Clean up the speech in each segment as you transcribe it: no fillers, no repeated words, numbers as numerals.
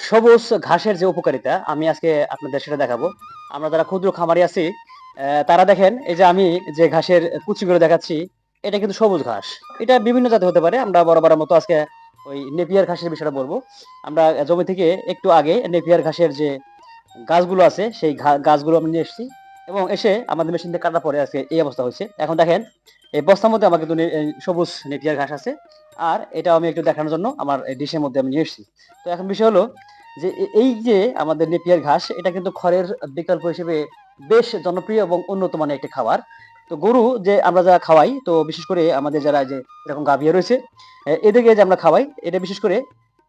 সবুজ ঘাসের যে উপকারিতা আমি আজকে আপনাদের সেটা দেখাবো। আমরা যারা ক্ষুদ্র খামারি আছি, তারা দেখেন এই যে আমি যে ঘাসের কুচিগুলো দেখাচ্ছি, এটা কিন্তু সবুজ ঘাস। এটা বিভিন্ন জাতের হতে পারে। আমরা বরাবরের মতো আজকে ওই নেপিয়ার ঘাসের বিষয়টা বলবো। আমরা জমি থেকে একটু আগে নেপিয়ার ঘাসের যে গাছগুলো আছে সেই গাছগুলো আমি নিয়ে এসেছি এবং এসে আমাদের মেশিন দিয়ে কাটার পরে আজকে এই অবস্থা হয়েছে। এখন দেখেন এই বস্তার মধ্যে আমার কিন্তু এই সবুজ নেপিয়ার ঘাস আছে। আর এটা আমি একটু দেখানোর জন্য আমার এই ডিশের মধ্যে আমি নিয়ে এসেছি। তো এখন বিষয় হলো যে এই যে আমাদের নেপিয়ার ঘাস, এটা কিন্তু খড়ের বিকল্প হিসেবে বেশ জনপ্রিয় এবং উন্নত মানের একটি খাবার। তো গরু যে আমরা যারা খাওয়াই, তো বিশেষ করে আমাদের যারা যে এরকম গাভী রয়েছে, এদেরকে যে আমরা খাওয়াই, এটা বিশেষ করে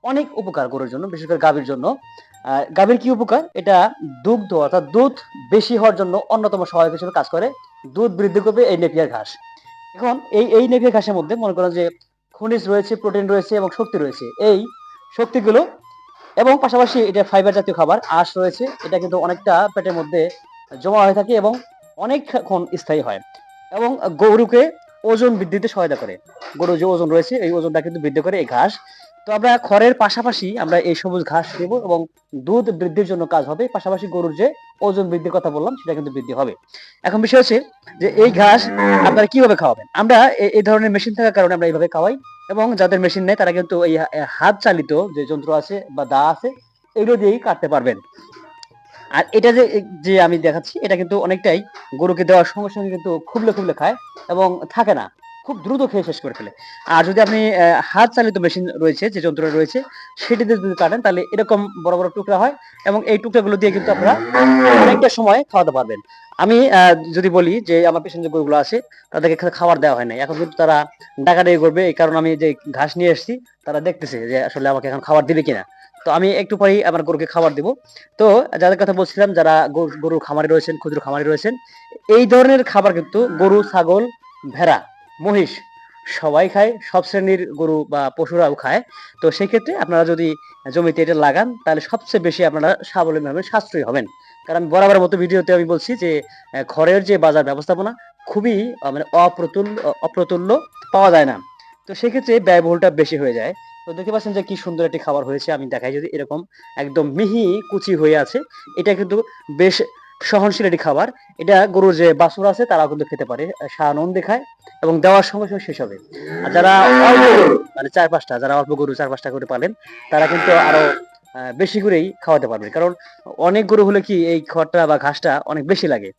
অনেক উপকার গরুর জন্য, বিশেষ করে গাভীর জন্য। গাভীর কি উপকার? এটা দুগ্ধ অর্থাৎ দুধ বেশি হওয়ার জন্য অন্যতম সহায়ক হিসেবে কাজ করে। দুধ বৃদ্ধি করবে এই নেপিয়ার ঘাস। এখন এই নেপিয়ার ঘাসের মধ্যে মনে করেন যে খনিজ রয়েছে, প্রোটিন রয়েছে এবং শক্তি রয়েছে। এই শক্তিগুলো এবং পাশাপাশি এটা ফাইবার জাতীয় খাবার, আঁশ রয়েছে। এটা কিন্তু অনেকটা পেটের মধ্যে জমা হয়ে থাকে এবং অনেকক্ষণ স্থায়ী হয় এবং গরুকে ওজন বৃদ্ধিতে সহায়তা করে। গরুর যে ওজন রয়েছে এই ওজনটা কিন্তু বৃদ্ধি করে এই ঘাস। তো আমরা খড়ের পাশাপাশি আমরা এই সবুজ ঘাস দেবো এবং দুধ বৃদ্ধির জন্য কাজ হবে, পাশাপাশি গরুর যে ওজন বৃদ্ধির কথা বললাম সেটা কিন্তু বৃদ্ধি হবে। এখন বিষয় হচ্ছে যে এই ঘাস আপনারা কিভাবে খাওয়াবেন। আমরা এই ধরনের মেশিন থাকার কারণে আমরা এইভাবে খাওয়াই এবং যাদের মেশিন নেই তারা কিন্তু এই হাত চালিত যে যন্ত্র আছে বা দা আছে, এগুলো দিয়েই কাটতে পারবেন। আর এটা যে যে আমি দেখাচ্ছি, এটা কিন্তু অনেকটাই গরুকে দেওয়ার সঙ্গে সঙ্গে কিন্তু খুবলে খুবলে খায় এবং থাকে না, খুব দ্রুত খেয়ে শেষ করে ফেলে। আর যদি আপনি হাত চালিত মেশিন রয়েছে, যে যন্ত্র রয়েছে, সেটিতে যদি কাটেন তাহলে এরকম বড় বড় টুকরা হয় এবং এই টুকরাগুলো দিয়ে কিন্তু আপনারা অনেকটা সময় খাওয়াতে পারবেন। আমি যদি বলি যে আমার পেছনে যে গরুগুলো আছে, তাদেরকে খাবার দেওয়া হয় নাই, এখন কিন্তু তারা ডাকাডাকি করবে, এই কারণে আমি যে ঘাস নিয়ে এসেছি, তারা দেখতেছে যে আসলে আমাকে এখন খাবার দিবে কিনা। তো আমি একটু পরেই আমার গরুকে খাবার দিব। তো যাদের কথা বলছিলাম, যারা গরুর খামারে রয়েছেন, ক্ষুদ্র খামারে রয়েছেন, এই ধরনের খাবার কিন্তু গরু, ছাগল, ভেড়া, মহিষ সবাই খায়, সব শ্রেণীর গরু বা পশুরাও খায়। তো সেই ক্ষেত্রে আপনারা যদি জমিতে এটা লাগান তাহলে সবচেয়ে বেশি আপনারা স্বাবলম্বী হবেন, সাশ্রয়ী হবেন। কারণ আমি বরাবরের মতো ভিডিওতে আমি বলছি যে খড়ের যে বাজার ব্যবস্থাপনা খুবই মানে অপ্রতুল্য, পাওয়া যায় না। তো সেক্ষেত্রে ব্যয়বহুলটা বেশি হয়ে যায়। তো দেখতে পাচ্ছেন যে কি সুন্দর একটি খাবার হয়েছে। আমি দেখাই যদি, এরকম একদম মিহি কুচি হয়ে আছে। এটা কিন্তু বেশ সহনশীল একটি খাবার। এটা গরুর যে বাছুর আছে তারাও কিন্তু খেতে পারে, সানন্দে খায় এবং দেওয়ার সঙ্গে সঙ্গে শেষ হবে। আর যারা অল্প গরু মানে ৪-৫টা, যারা অল্প গরু ৪-৫টা করে পালেন, তারা কিন্তু আরো বেশি করেই খাওয়াতে পারবে। কারণ অনেক গরু হলে কি এই খড়টা বা ঘাসটা অনেক বেশি লাগে।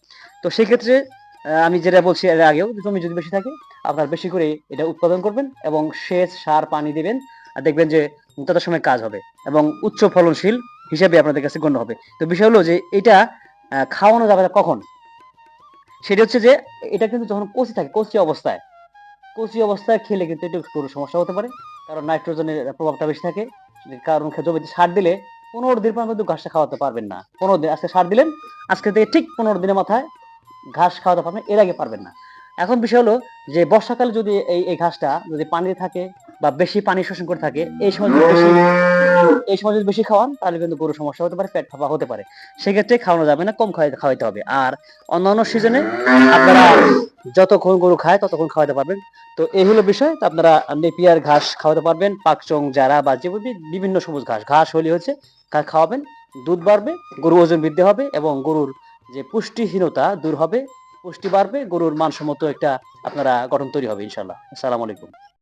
তো সেক্ষেত্রে আমি যেটা বলছি এর আগেও, জমি যদি বেশি থাকে আপনার বেশি করে এটা উৎপাদন করবেন এবং সেচ, সার, পানি দিবেন। আর দেখবেন যে তত সময় কাজ হবে এবং উচ্চ ফলনশীল হিসেবে আপনাদের কাছে গণ্য হবে। তো বিষয় হলো যে এটা খাওয়ানো যাবে না কখন? সেটা হচ্ছে যে এটা কিন্তু যখন কচি থাকে, কচি অবস্থায় খেলে কিন্তু একটু গরুর সমস্যা হতে পারে। কারণ নাইট্রোজেনের প্রভাবটা বেশি থাকে। কারণ জমিতে সার দিলে ১৫ দিন পর্যন্ত কিন্তু ঘাসটা খাওয়াতে পারবেন না। ১৫ দিন আজকে সার দিলেন, আজকে থেকে ঠিক ১৫ দিনের মাথায় ঘাস খাওয়াতে পারবেন, এর আগে পারবেন না। এখন বিষয় হলো যে বর্ষাকালে যদি এই ঘাসটা যদি পানিতে থাকে বা বেশি পানি শোষণ করে থাকে, এই সময় যদি বেশি খাওয়ান তাহলে কিন্তু গরুর সমস্যা হতে পারে, পেট ফাঁপা হতে পারে। সেক্ষেত্রে খাওয়ানো যাবে না, কম খাওয়াইতে হবে। আর অন্যান্য সিজনে আপনারা যতক্ষণ গরু খায় ততক্ষণ খাওয়াতে পারবেন। তো এই হলো বিষয়। তো আপনারা নেপিয়ার ঘাস খাওয়াতে পারবেন, পাকচং, জারা বা যে বিভিন্ন সবুজ ঘাস হলে হচ্ছে খাওয়াবেন। দুধ বাড়বে, গরু ওজন বৃদ্ধি হবে এবং গরুর যে পুষ্টিহীনতা দূর হবে, পুষ্টি বাড়বে, গরুর মানসম্মত একটা আপনারা গঠন তৈরি হবে ইনশাল্লাহ। আসসালামু আলাইকুম।